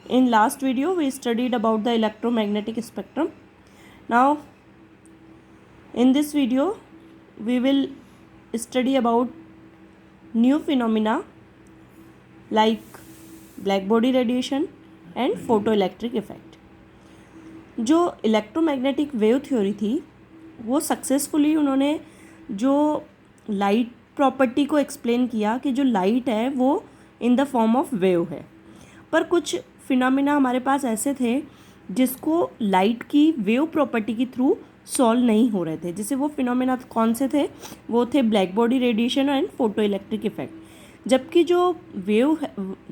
In last video we studied about the electromagnetic spectrum. Now in this video we will study about new phenomena like black body radiation and photoelectric effect. जो electromagnetic wave theory थी वो successfully उन्होंने जो light property को explain किया कि जो light है वो इन द फॉर्म ऑफ वेव है, पर कुछ फिनोमिना हमारे पास ऐसे थे जिसको लाइट की वेव प्रॉपर्टी के थ्रू सॉल्व नहीं हो रहे थे। जैसे वो फिनोमिना कौन से थे? वो थे black body radiation and photo electric effect. जबकि जो वेव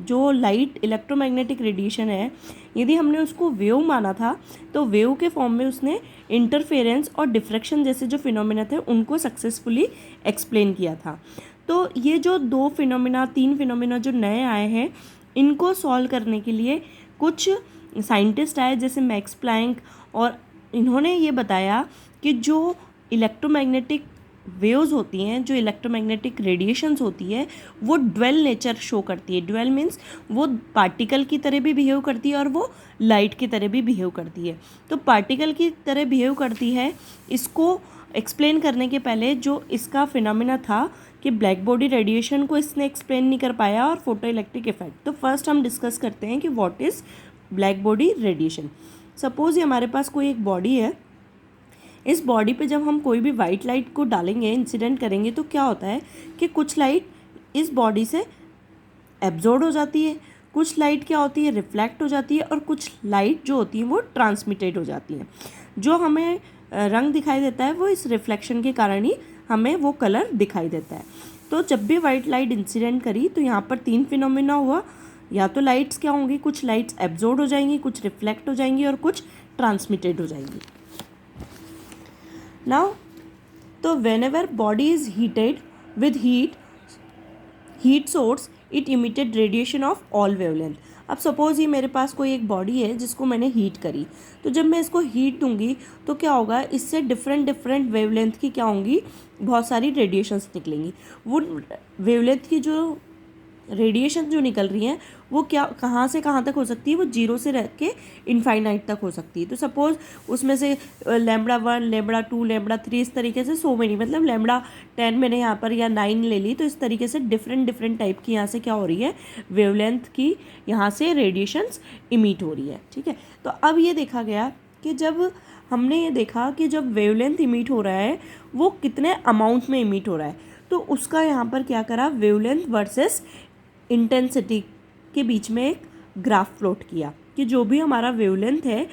जो लाइट इलेक्ट्रोमैग्नेटिक रेडिएशन है, यदि हमने उसको वेव माना था तो वेव के फॉर्म में उसने इंटरफेरेंस और डिफ्रैक्शन जैसे जो फिनोमिना थे उनको सक्सेसफुली एक्सप्लेन किया था। तो ये जो तीन फिनोमिना जो नए आए हैं, इनको सॉल्व करने के लिए कुछ साइंटिस्ट आए जैसे मैक्स प्लैंक, और इन्होंने ये बताया कि जो इलेक्ट्रोमैग्नेटिक वेव्स होती हैं, जो इलेक्ट्रोमैग्नेटिक रेडिएशंस होती है, वो ड्वेल नेचर शो करती है। ड्वेल मीन्स वो पार्टिकल की तरह भी बिहेव करती है और वो लाइट की तरह भी बिहेव करती है। तो पार्टिकल की तरह बिहेव करती है, इसको एक्सप्लेन करने के पहले जो इसका फिनोमिना था कि ब्लैक बॉडी रेडिएशन को इसने एक्सप्लेन नहीं कर पाया और फोटो इलेक्ट्रिक इफेक्ट। तो फर्स्ट हम डिस्कस करते हैं कि what is black body radiation. Suppose ये हमारे पास कोई एक बॉडी है, इस बॉडी पे जब हम कोई भी वाइट लाइट को डालेंगे, इंसिडेंट करेंगे, तो क्या होता है कि कुछ लाइट इस बॉडी से एब्जॉर्ब हो जाती है, कुछ लाइट क्या होती है रिफ्लेक्ट हो जाती है, और कुछ लाइट जो होती है वो ट्रांसमिटेड हो जाती है। जो हमें रंग दिखाई देता है वो इस रिफ्लेक्शन के कारण ही हमें वो कलर दिखाई देता है। तो जब भी वाइट लाइट इंसिडेंट करी तो यहाँ पर तीन फिनोमिना हुआ। या तो लाइट्स क्या होंगी, कुछ लाइट्स एब्जॉर्ब हो जाएंगी, कुछ रिफ्लेक्ट हो जाएंगी और कुछ ट्रांसमिटेड हो जाएंगी। नाउ तो whenever body is heated with heat source, it emitted radiation of all wavelength। अब सपोज़ ये मेरे पास कोई एक बॉडी है जिसको मैंने हीट करी, तो जब मैं इसको हीट दूंगी तो क्या होगा, इससे डिफरेंट वेवलेंथ की क्या होंगी, बहुत सारी रेडिएशंस निकलेंगी। वो वेवलेंथ की जो रेडिएशन जो निकल रही हैं वो क्या कहाँ से कहाँ तक हो सकती है, वो 0 से रह के इनफाइनाइट तक हो सकती है। तो सपोज़ उसमें से लैम्बडा 1, लैम्बडा 2, लैम्बडा 3, इस तरीके से सो मेनी, मतलब लैम्बडा 10 मैंने यहाँ पर या 9 ले ली, तो इस तरीके से डिफरेंट टाइप की यहाँ से क्या हो रही है, वेवलेंथ की यहाँ से रेडिएशंस इमिट हो रही है। ठीक है, तो अब ये देखा गया कि जब हमने ये देखा कि जब वेवलेंथ इमिट हो रहा है वो कितने अमाउंट में इमिट हो रहा है, तो उसका यहाँ पर क्या करा, वेवलेंथ वर्सेस इंटेंसिटी के बीच में एक ग्राफ प्लॉट किया कि जो भी हमारा वेवलेंथ है,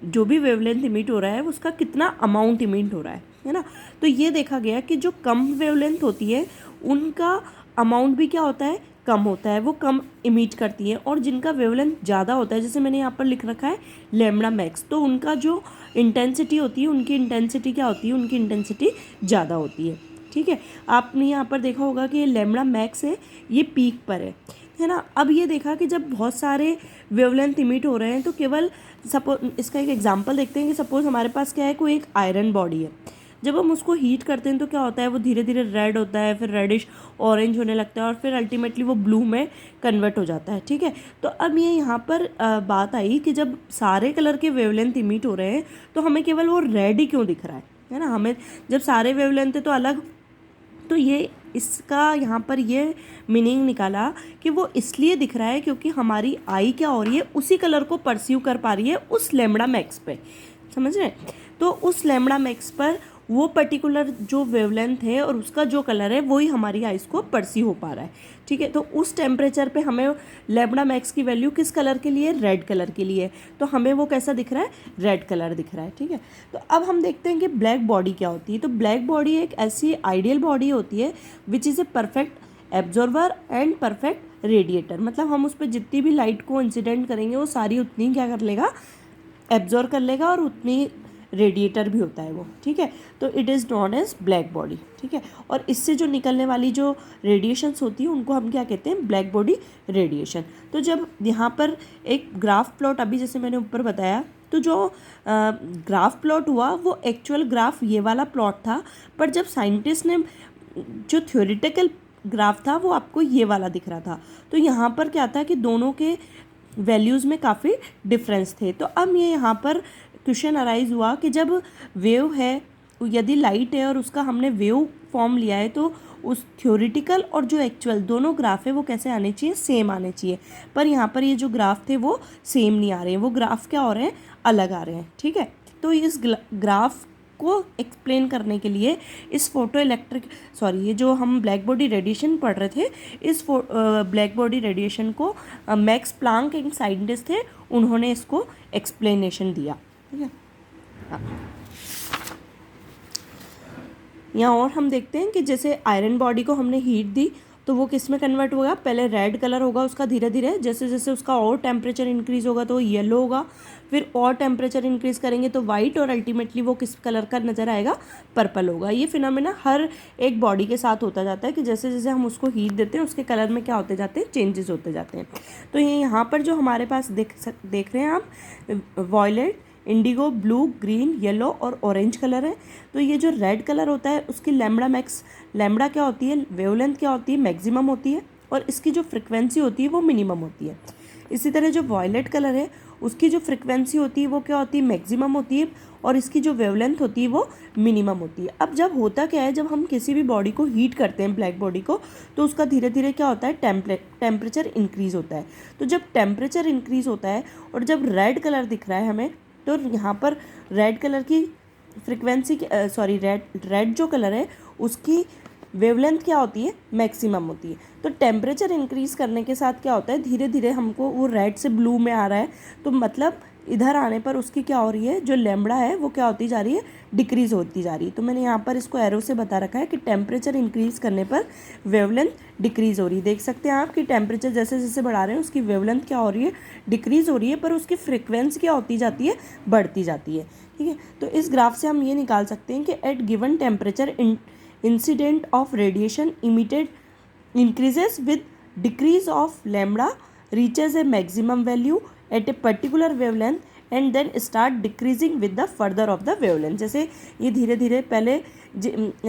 जो भी वेवलेंथ इमिट हो रहा है उसका कितना अमाउंट इमिट हो रहा है ना। तो ये देखा गया कि जो कम वेवलेंथ होती है उनका अमाउंट भी क्या होता है, कम होता है, वो कम इमिट करती है। और जिनका वेवलेंथ ज़्यादा होता है, जैसे मैंने यहाँ पर लिख रखा है लैम्बडा मैक्स, तो उनका जो इंटेंसिटी होती है, उनकी इंटेंसिटी क्या होती है, उनकी इंटेंसिटी ज़्यादा होती है। ठीक है, आपने यहाँ पर देखा होगा कि ये लैम्बडा मैक्स है, ये पीक पर है ना। अब ये देखा कि जब बहुत सारे वेवलेंथ इमिट हो रहे हैं तो केवल सपोज इसका एक एग्जांपल देखते हैं कि सपोज़ हमारे पास क्या है, कोई एक आयरन बॉडी है, जब हम उसको हीट करते हैं तो क्या होता है, वो धीरे धीरे रेड होता है, फिर रेडिश ऑरेंज होने लगता है और फिर अल्टीमेटली वो ब्लू में कन्वर्ट हो जाता है। ठीक है, तो अब ये यहाँ पर बात आई कि जब सारे कलर के वेवलेंथ इमिट हो रहे हैं तो हमें केवल वो रेड ही क्यों दिख रहा है ना। हमें जब सारे वेवलेंथ है तो अलग, तो ये इसका यहाँ पर ये मीनिंग निकाला कि वो इसलिए दिख रहा है क्योंकि हमारी आई क्या हो रही है, उसी कलर को परसीव कर पा रही है उस लैम्बडा मैक्स पे, समझ रहे हैं। तो उस लैम्बडा मैक्स पर वो पर्टिकुलर जो वेवलेंथ है और उसका जो कलर है वही हमारी आइज़ को परसीव हो पा रहा है। ठीक है, तो उस टेम्परेचर पे हमें लैम्बडा मैक्स की वैल्यू किस कलर के लिए, रेड कलर के लिए, तो हमें वो कैसा दिख रहा है, रेड कलर दिख रहा है। ठीक है, तो अब हम देखते हैं कि ब्लैक बॉडी क्या होती है। तो ब्लैक बॉडी एक ऐसी आइडियल बॉडी होती है which is a perfect absorber and perfect radiator. मतलब हम उस पर जितनी भी लाइट को इंसिडेंट करेंगे वो सारी उतनी क्या कर लेगा, एब्जॉर्व कर लेगा, और उतनी रेडिएटर भी होता है वो। ठीक है, तो it is known as black body. ठीक है, और इससे जो निकलने वाली जो रेडिएशंस होती है उनको हम क्या कहते हैं, ब्लैक बॉडी रेडिएशन। तो जब यहाँ पर एक ग्राफ प्लॉट, अभी जैसे मैंने ऊपर बताया, तो जो ग्राफ प्लॉट हुआ वो एक्चुअल ग्राफ ये वाला प्लॉट था, पर जब साइंटिस्ट ने जो थ्योरेटिकल ग्राफ था वो आपको ये वाला दिख रहा था। तो यहाँ पर क्या था कि दोनों के वैल्यूज़ में काफ़ी डिफरेंस थे। तो अब ये यहाँ पर क्वेश्चन अराइज हुआ कि जब वेव है, यदि लाइट है और उसका हमने वेव फॉर्म लिया है, तो उस थ्योरेटिकल और जो एक्चुअल दोनों ग्राफ है वो कैसे आने चाहिए, सेम आने चाहिए। पर यहाँ पर ये जो ग्राफ थे वो सेम नहीं आ रहे हैं, वो ग्राफ क्या हो रहे हैं, अलग आ रहे हैं। ठीक है, तो इस ग्राफ को एक्सप्लेन करने के लिए इस ये जो हम ब्लैक बॉडी रेडिएशन पढ़ रहे थे, इस ब्लैक बॉडी रेडिएशन को मैक्स प्लांक एक साइंटिस्ट थे, उन्होंने इसको एक्सप्लेनेशन दिया। ठीक है, यहाँ और हम देखते हैं कि जैसे आयरन बॉडी को हमने हीट दी तो वो किस में कन्वर्ट होगा, पहले रेड कलर होगा उसका, धीरे धीरे जैसे जैसे उसका और टेम्परेचर इंक्रीज होगा तो येलो होगा, फिर और टेम्परेचर इंक्रीज करेंगे तो वाइट, और अल्टीमेटली वो किस कलर का नज़र आएगा, पर्पल होगा। ये फिनोमेना हर एक बॉडी के साथ होता जाता है कि जैसे जैसे हम उसको हीट देते हैं उसके कलर में क्या होते जाते हैं, चेंजेस होते जाते हैं। तो ये यहाँ पर जो हमारे पास देख रहे हैं आप, violet, indigo, blue, green, yellow और ऑरेंज कलर है। तो ये जो रेड कलर होता है उसकी लैम्बडा क्या होती है, वेवलेंथ क्या होती है, मैक्सिमम होती है, और इसकी जो फ्रिक्वेंसी होती है वो मिनिमम होती है। इसी तरह जो वॉयलेट कलर है उसकी जो फ्रिक्वेंसी होती है वो क्या होती है, मैक्सिमम होती है, और इसकी जो वेवलेंथ होती है वो मिनिमम होती है। अब जब होता क्या है, जब हम किसी भी बॉडी को हीट करते हैं, ब्लैक बॉडी को, तो उसका धीरे धीरे क्या होता है, टेम्परेचर इंक्रीज़ होता है। तो जब टेम्परेचर इंक्रीज़ होता है और जब रेड कलर दिख रहा है हमें, तो यहाँ पर रेड कलर की फ्रिक्वेंसी रेड जो कलर है उसकी वेवलेंथ क्या होती है, मैक्सिमम होती है। तो टेम्परेचर इंक्रीज़ करने के साथ क्या होता है, धीरे धीरे हमको वो रेड से ब्लू में आ रहा है, तो मतलब इधर आने पर उसकी क्या हो रही है, जो लैम्बडा है वो क्या होती जा रही है, डिक्रीज़ होती जा रही है। तो मैंने यहाँ पर इसको एरो से बता रखा है कि टेम्परेचर इंक्रीज़ करने पर वेवलेंथ डिक्रीज़ हो रही है। देख सकते हैं आप कि टेम्परेचर जैसे जैसे बढ़ा रहे हैं उसकी वेवलेंथ क्या हो रही है, डिक्रीज़ हो रही है, पर उसकी फ्रिक्वेंसी क्या होती जाती है, बढ़ती जाती है। ठीक है, तो इस ग्राफ से हम ये निकाल सकते हैं कि at given temperature incident of radiation emitted increases with decrease of lambda, reaches a maximum value at a particular wavelength and then start decreasing with the further of the wavelength। जैसे ये धीरे धीरे पहले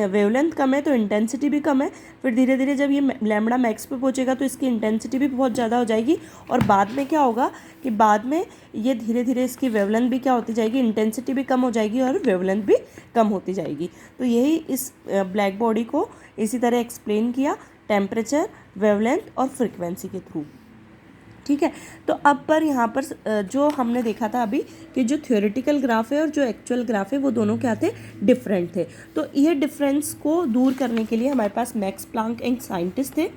वेवलेंथ कम है तो intensity भी कम है, फिर धीरे धीरे जब ये लैम्बडा मैक्स पे पहुंचेगा तो इसकी इंटेंसिटी भी बहुत ज़्यादा हो जाएगी, और बाद में क्या होगा कि बाद में ये धीरे धीरे इसकी वेवलेंथ भी क्या होती जाएगी, इंटेंसिटी भी कम हो जाएगी और वेवलेंथ भी कम होती जाएगी। तो यही इस ब्लैक बॉडी को इसी तरह एक्सप्लेन किया, टेम्परेचर, वेवलेंथ और फ्रिक्वेंसी के थ्रू। ठीक है, तो अब पर यहाँ पर जो हमने देखा था अभी कि जो थ्योरेटिकल ग्राफ है और जो एक्चुअल ग्राफ है वो दोनों क्या थे, डिफरेंट थे। तो ये डिफरेंस को दूर करने के लिए हमारे पास मैक्स प्लांक एक साइंटिस्ट थे,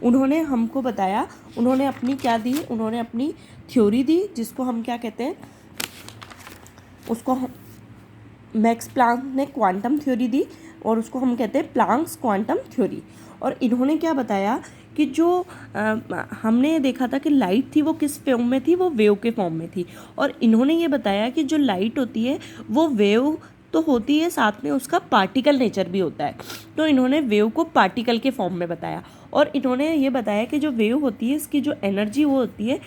उन्होंने हमको बताया, उन्होंने अपनी क्या दी, उन्होंने अपनी थ्योरी दी जिसको हम क्या कहते हैं, उसको मैक्स प्लांक ने क्वांटम थ्योरी दी और उसको हम कहते हैं प्लांक्स क्वांटम थ्योरी। और इन्होंने क्या बताया कि जो हमने देखा था कि लाइट थी वो किस फॉर्म में थी, वो वेव के फॉर्म में थी, और इन्होंने ये बताया कि जो लाइट होती है वो वेव तो होती है, साथ में उसका पार्टिकल नेचर भी होता है। तो इन्होंने वेव को पार्टिकल के फॉर्म में बताया, और इन्होंने ये बताया कि जो वेव होती है इसकी जो एनर्जी वो होती है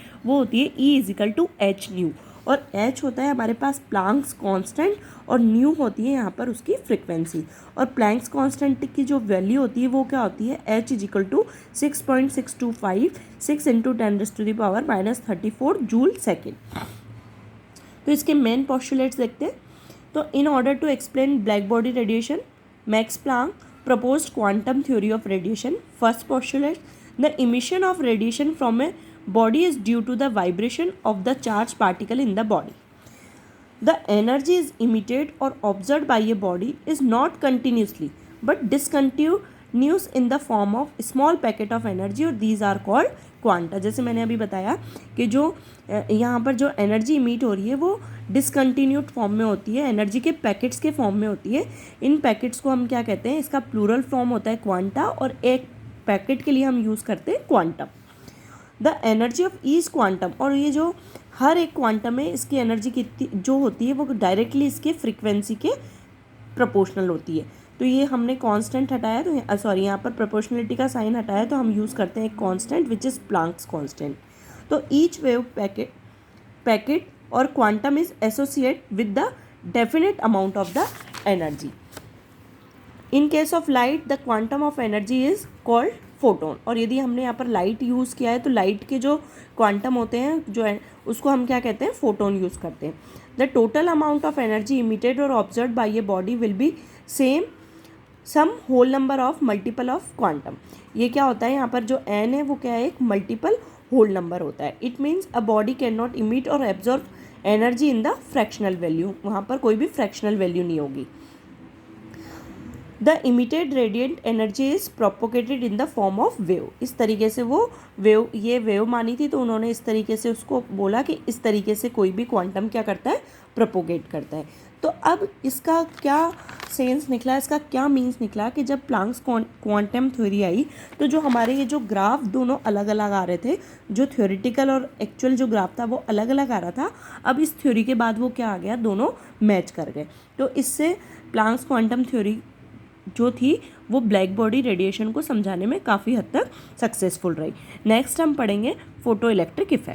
E=h/, और h होता है हमारे पास प्लांक्स कांस्टेंट, और न्यू होती है यहाँ पर उसकी फ्रिक्वेंसी। और प्लैंक्स कांस्टेंट की जो वैल्यू होती है वो क्या होती है, h=6.625 6 × 10⁻³ जूल सेकेंड। तो इसके मेन पोस्टुलेट्स देखते हैं। तो in order to explain black body radiation, Max Planck proposed quantum theory of radiation. First postulate, the emission of radiation from a body is due to the vibration of the charged particle in the body. The energy is emitted or observed by a body is not continuously but discontinuous in the form of small packet of energy, और these are called quanta. जैसे मैंने अभी बताया कि जो यहाँ पर जो एनर्जी इमिट हो रही है वो डिसकंटिन्यूड फॉर्म में होती है, एनर्जी के पैकेट्स के फॉर्म में होती है। इन पैकेट्स को हम क्या कहते हैं, इसका प्लूरल फॉर्म होता है क्वांटा, और एक पैकेट के लिए हम यूज़ करते हैं quantum. The energy of each quantum, और ये जो हर एक क्वांटम में इसकी एनर्जी कितनी जो होती है वो डायरेक्टली इसके फ्रीक्वेंसी के प्रोपोर्शनल होती है। तो ये हमने कांस्टेंट हटाया, तो यहाँ पर प्रोपोर्शनलिटी का साइन हटाया, तो हम यूज़ करते हैं एक constant which is Planck's constant. तो ईच वेव पैकेट और quantum is associate with the definite amount of the energy. In case of light, the quantum of energy is called photon. और यदि हमने यहाँ पर लाइट यूज़ किया है तो लाइट के जो क्वांटम होते हैं जो है उसको हम क्या कहते हैं, फोटोन यूज़ करते हैं। The total amount of energy emitted or absorb by a body will be same some whole number of multiple of quantum. ये क्या होता है, यहाँ पर जो n है वो क्या है, एक मल्टीपल होल नंबर होता है। It means a body can not emit or absorb energy in the fractional value, वहाँ पर कोई भी फ्रैक्शनल वैल्यू नहीं होगी। The emitted radiant energy is propagated in the form of wave. इस तरीके से वो वेव, ये वेव मानी थी तो उन्होंने इस तरीके से उसको बोला कि इस तरीके से कोई भी क्वांटम क्या करता है, प्रोपोगेट करता है। तो अब इसका क्या सेंस निकला, इसका क्या मीन्स निकला कि जब प्लांक्स क्वांटम थ्योरी आई तो जो हमारे ये जो ग्राफ दोनों अलग अलग आ रहे थे, जो थ्योरेटिकल और एक्चुअल जो ग्राफ था वो अलग अलग आ रहा था, अब इस थ्योरी के बाद वो क्या आ गया, दोनों मैच कर गए। तो इससे प्लांक्स क्वांटम थ्योरी जो थी वो ब्लैक बॉडी रेडिएशन को समझाने में काफ़ी हद तक सक्सेसफुल रही। नेक्स्ट हम पढ़ेंगे फोटो इलेक्ट्रिक इफेक्ट।